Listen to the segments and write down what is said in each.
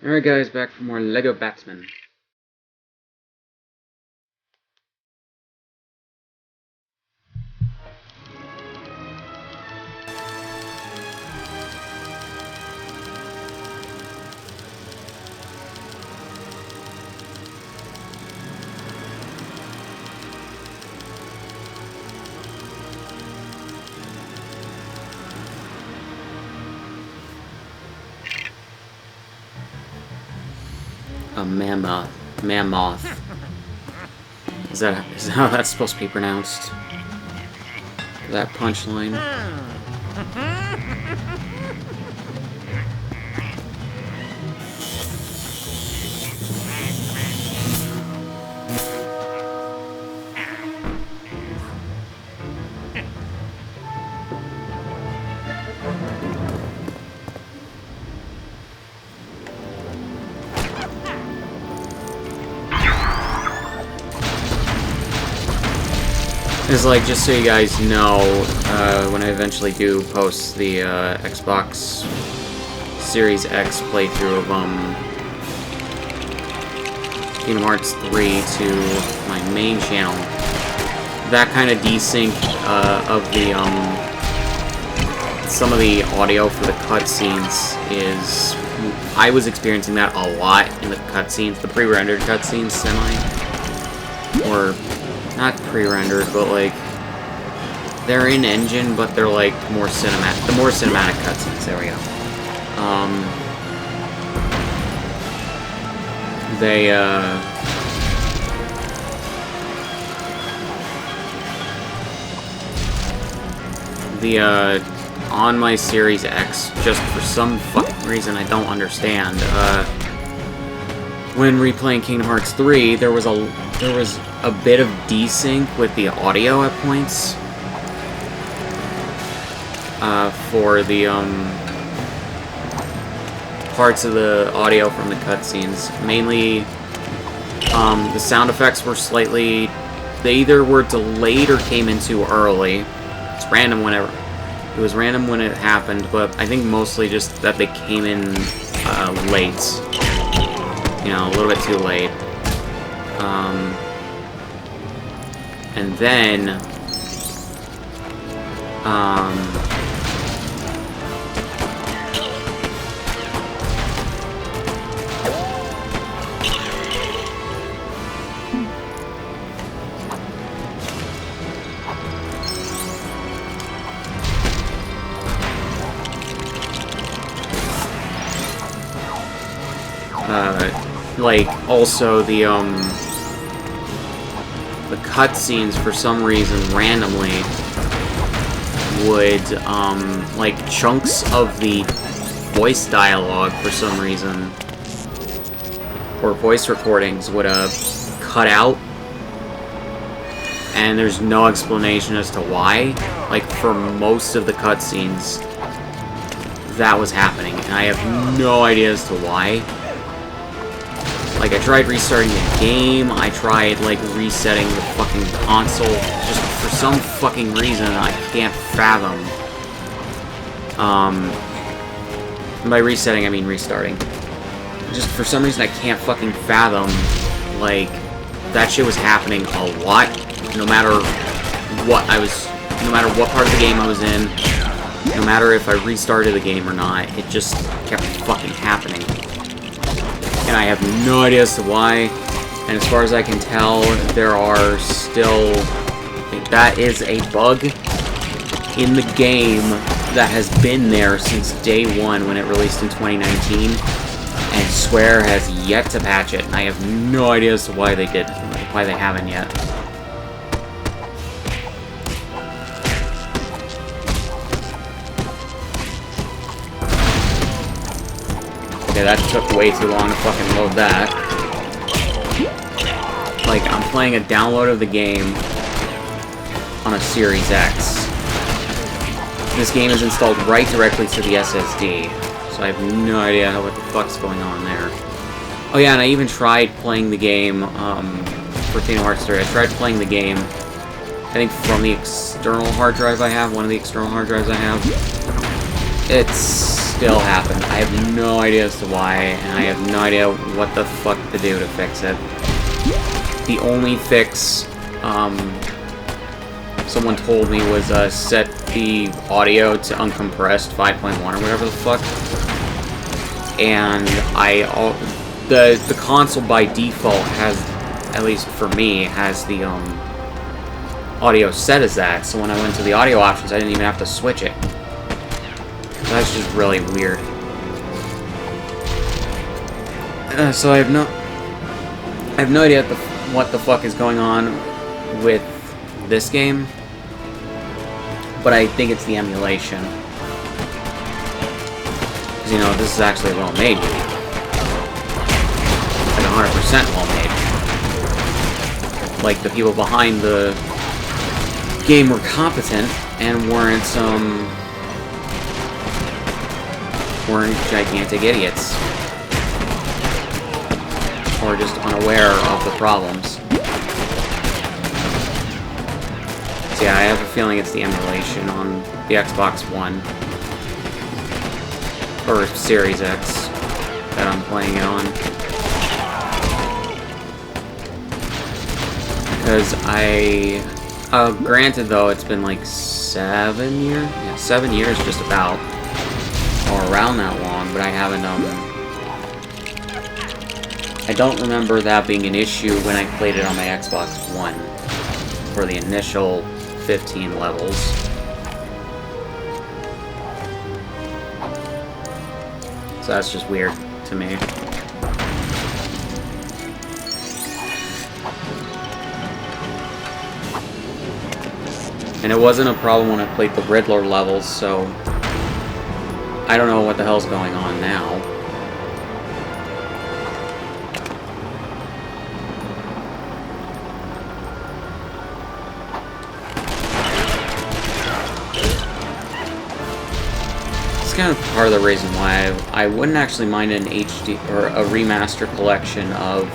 Alright guys, back for more LEGO Batsman. A mammoth. Is how that's supposed to be pronounced? That punchline. It's like, just so you guys know, when I eventually do post the Xbox Series X playthrough of Kingdom Hearts 3 to my main channel, that kind of desync of the some of the audio for the cutscenes is, I was experiencing that a lot in the cutscenes, the pre-rendered cutscenes, or not pre-rendered, but like they're in engine, but they're like more cinematic. The more cinematic cutscenes. There we go. They on my Series X, just for some fucking reason I don't understand. When replaying Kingdom Hearts 3, there was a bit of desync with the audio at points for the parts of the audio from the cutscenes. Mainly, the sound effects were slightly, they either were delayed or came in too early. It's random whenever. It was random when it happened, but I think mostly just that they came in late. You know, a little bit too late. And then, like, also the cutscenes, for some reason, randomly, would, like, chunks of the voice dialogue, for some reason, or voice recordings, would, cut out, and there's no explanation as to why. Like, for most of the cutscenes, that was happening, and I have no idea as to why. Like, I tried restarting the game, I tried, like, resetting the fucking console, just for some fucking reason I can't fathom. And by resetting, I mean restarting. Just for some reason I can't fucking fathom, like, that shit was happening a lot, no matter what part of the game I was in, no matter if I restarted the game or not, it just kept fucking happening. And I have no idea as to why, and as far as I can tell, there are still, that is a bug in the game that has been there since day one when it released in 2019, and Square has yet to patch it, and I have no idea as to why they haven't yet. Okay, that took way too long to fucking load that. Like, I'm playing a download of the game on a Series X. This game is installed right directly to the SSD, so I have no idea what the fuck's going on there. Oh yeah, and I even tried playing the game, for Kingdom Hearts 3. I tried playing the game, I think from the external hard drive I have, one of the external hard drives I have. It's still happened. I have no idea as to why, and I have no idea what the fuck to do to fix it. The only fix, someone told me was, set the audio to uncompressed 5.1 or whatever the fuck. And the console by default has, at least for me, has the, audio set as that. So when I went to the audio options, I didn't even have to switch it. That's just really weird. So I have no idea what the fuck is going on with this game, but I think it's the emulation. Because, you know, this is actually well made. Like 100% well made. Like, the people behind the game were competent and weren't gigantic idiots. Or just unaware of the problems. So yeah, I have a feeling it's the emulation on the Xbox One. Or Series X that I'm playing it on. Because granted though, it's been like 7 years? Yeah, 7 years just about. Or around that long, but I haven't, I don't remember that being an issue when I played it on my Xbox One for the initial 15 levels. So that's just weird to me. And it wasn't a problem when I played the Riddler levels, so I don't know what the hell's going on now. It's kind of part of the reason why I wouldn't actually mind an HD or a remaster collection of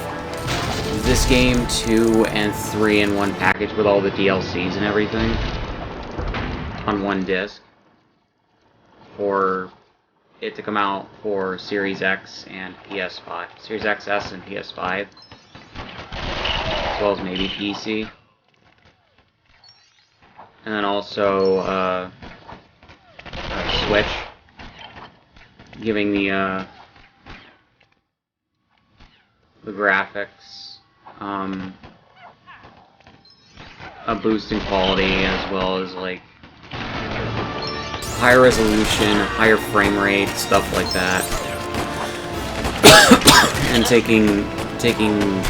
this game 2 and 3 in one package with all the DLCs and everything on one disc, for it to come out for Series X and PS5. Series XS and PS5. As well as maybe PC. And then also, Switch. Giving the graphics, a boost in quality, as well as, like, higher resolution, higher frame rate, stuff like that. And taking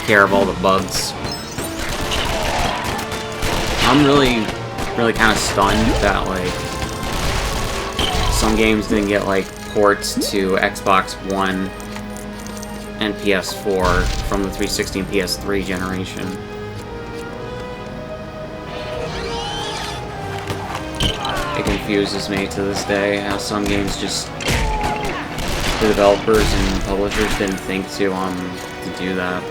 care of all the bugs. I'm really kind of stunned that, like, some games didn't get, like, ports to Xbox One and PS4 from the 360 and PS3 generation. It confuses me to this day how some games just, the developers and publishers didn't think to do that.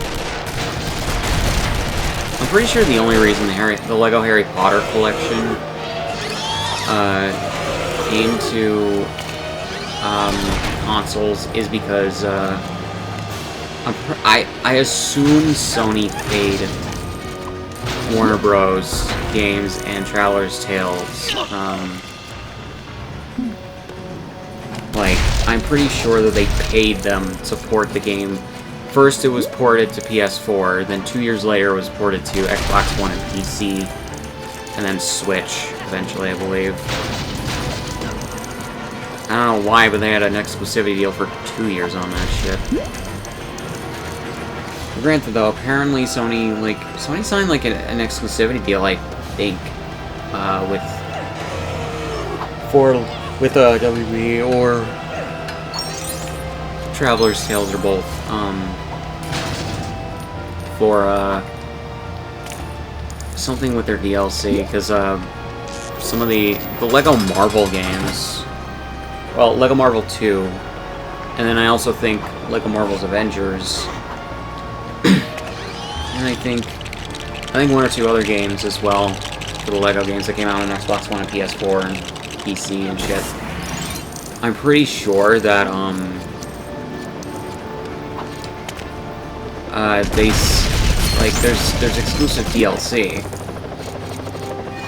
I'm pretty sure the only reason the Lego Harry Potter collection came to consoles is because I assume Sony paid Warner Bros. Games and Traveler's Tales. Like, I'm pretty sure that they paid them to port the game. First it was ported to PS4, then 2 years later it was ported to Xbox One and PC, and then Switch, eventually, I believe. I don't know why, but they had an exclusivity deal for 2 years on that shit. Granted, though, apparently Sony signed, like, an exclusivity deal, I think, with WB or Traveler's Tales, or both, for, something with their DLC, because, some of the Lego Marvel games, well, Lego Marvel 2, and then I also think Lego Marvel's Avengers, and I think one or two other games as well, for the Lego games that came out on Xbox One and PS4 and PC and shit. I'm pretty sure that, there's exclusive DLC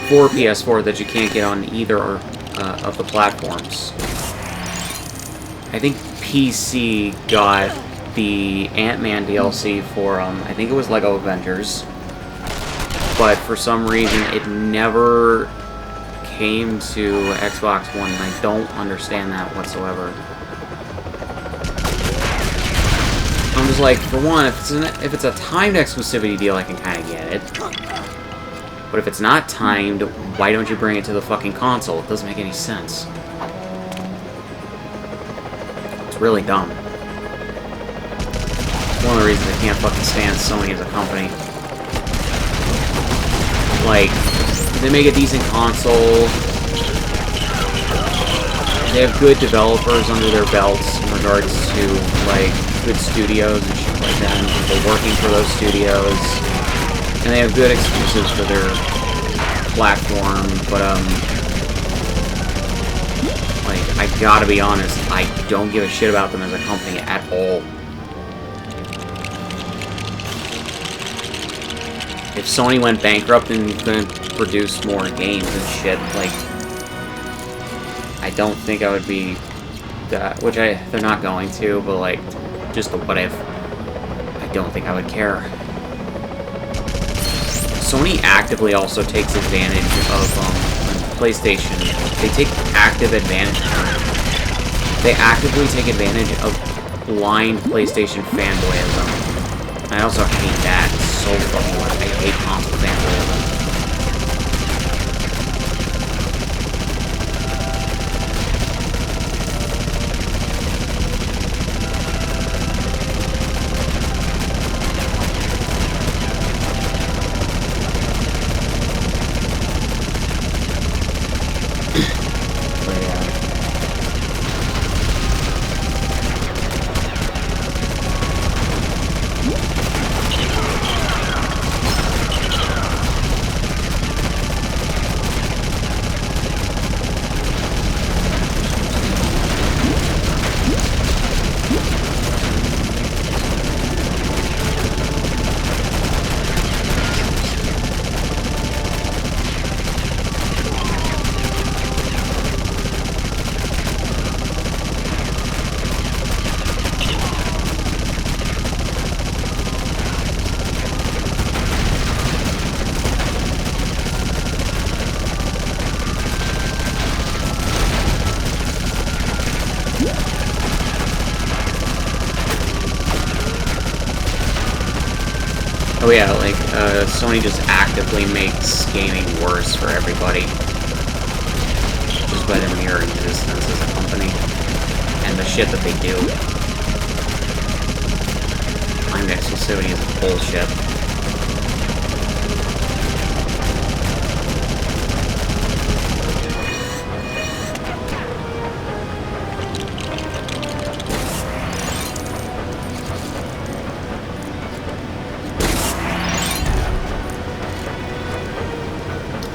for PS4 that you can't get on either of the platforms. I think PC got the Ant-Man DLC for, I think it was Lego Avengers, but for some reason it never came to Xbox One, and I don't understand that whatsoever. I'm just like, for one, if it's a timed exclusivity deal, I can kind of get it. But if it's not timed, why don't you bring it to the fucking console? It doesn't make any sense. It's really dumb. It's one of the reasons I can't fucking stand Sony as a company. Like, they make a decent console. They have good developers under their belts in regards to, like, good studios and shit like that, and people working for those studios. And they have good exclusives for their platform, but, like, I gotta be honest, I don't give a shit about them as a company at all. If Sony went bankrupt and couldn't produce more games and shit, like, I don't think I would be that, which they're not going to, but, like, just the what if, I don't think I would care. Sony actively also takes advantage of, PlayStation. They take active advantage of it. They actively take advantage of blind PlayStation fanboyism. I also hate that so fucking much. I hate console fanboyism. Oh yeah, like, Sony just actively makes gaming worse for everybody. Just by their mere existence as a company. And the shit that they do. Timed exclusivity is bullshit.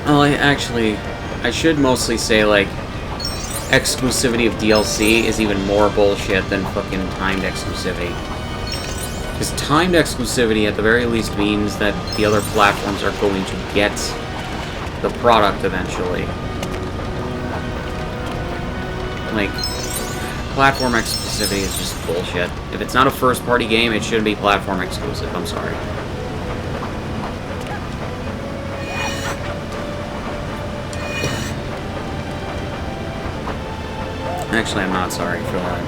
Well, I should mostly say, like, exclusivity of DLC is even more bullshit than fucking timed exclusivity. Because timed exclusivity, at the very least, means that the other platforms are going to get the product eventually. Like, platform exclusivity is just bullshit. If it's not a first-party game, it shouldn't be platform exclusive. I'm sorry. Actually, I'm not sorry for that.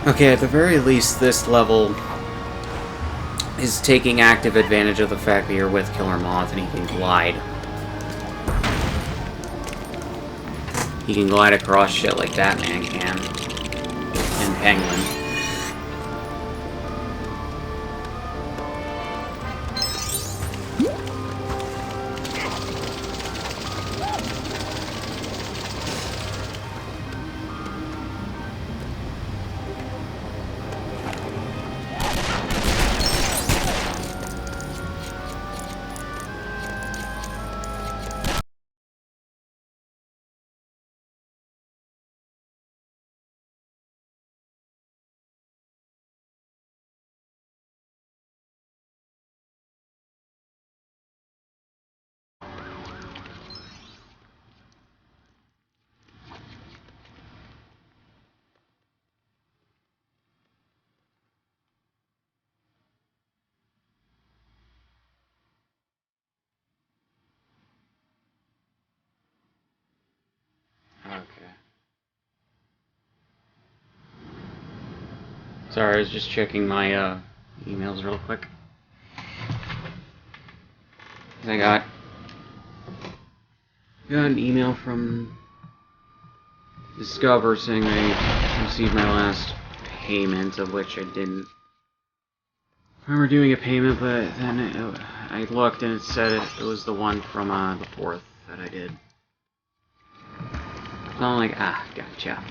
Okay, at the very least, this level is taking active advantage of the fact that you're with Killer Moth and he can glide He can glide across shit like Batman can. And Penguin. Okay. Sorry, I was just checking my emails real quick. I got an email from Discover saying I received my last payment, of which I didn't remember doing a payment, but then I looked and it said it was the one from the 4th that I did. So I'm like, gotcha.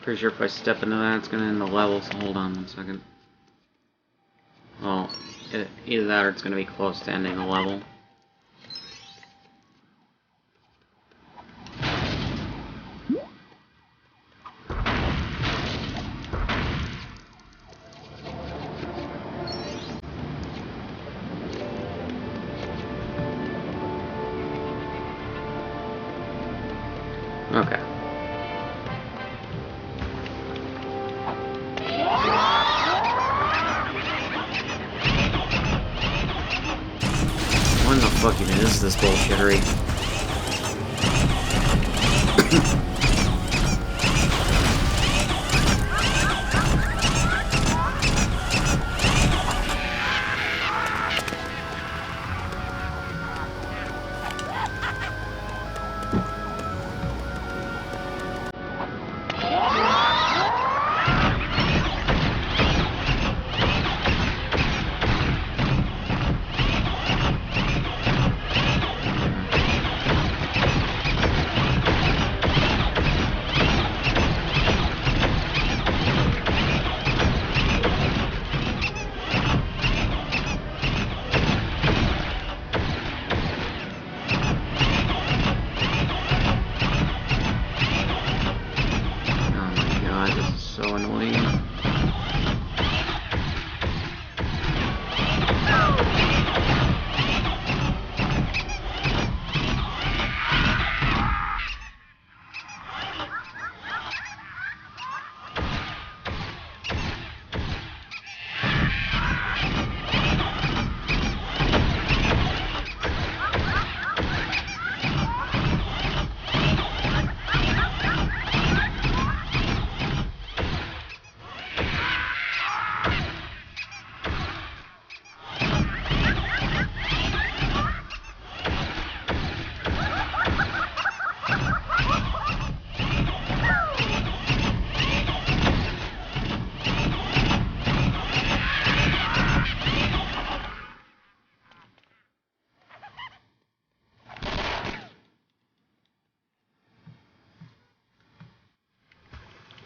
Pretty sure if I step into that, it's gonna end the level, so hold on one second. Well, either that or it's gonna be close to ending the level. Okay. What in the fuck even is this bullshittery?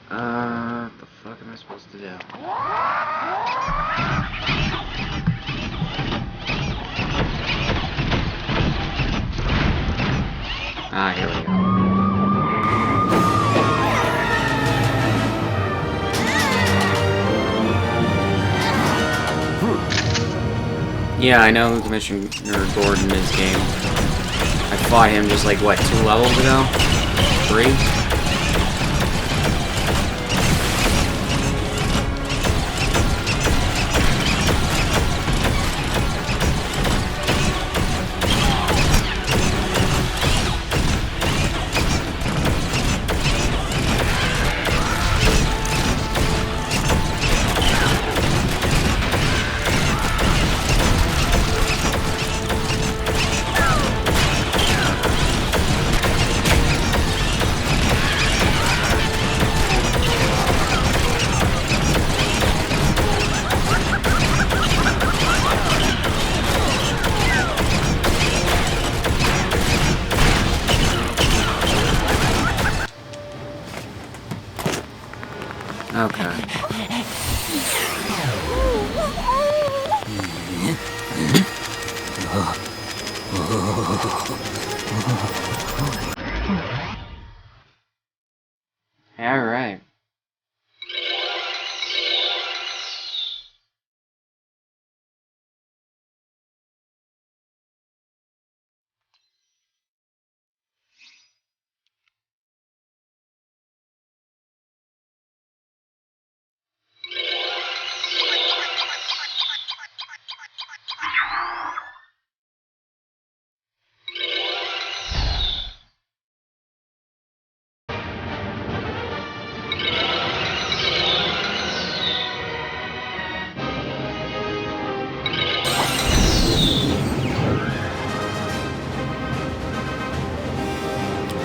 What the fuck am I supposed to do? Here we go. Yeah, I know who Commissioner Gordon is, game. I fought him just like, what, 2 levels ago? 3? Okay. Alright.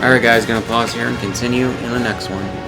Alright guys, gonna pause here and continue in the next one.